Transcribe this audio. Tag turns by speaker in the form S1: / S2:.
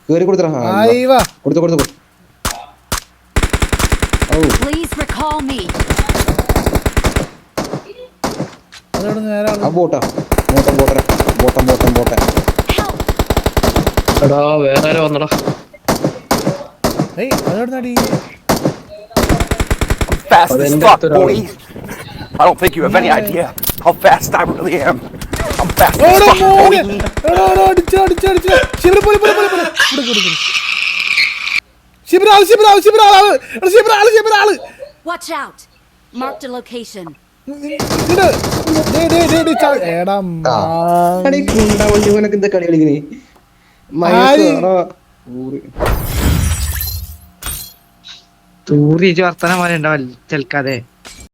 S1: കേറി കൊടുത്തടാ കൊടുത്തു
S2: Please recall me.
S1: ബോട്ടാ
S3: എടാ വേറെ ആരോ വന്നടാ.
S4: Fast as
S3: അതെന്റെ
S4: fuck,
S3: അടുത്തൊരാള്.
S4: boy. I don't think you have any idea how fast I really am. I'm fast as fuck, boy.
S2: Watch out. Marked a location.
S1: എന്താ കളി കളിക്കുന്നേ
S5: തൂറി വർത്തനം പോലെ ഉണ്ടാവല്ലേ ചെൽക്കാതെ.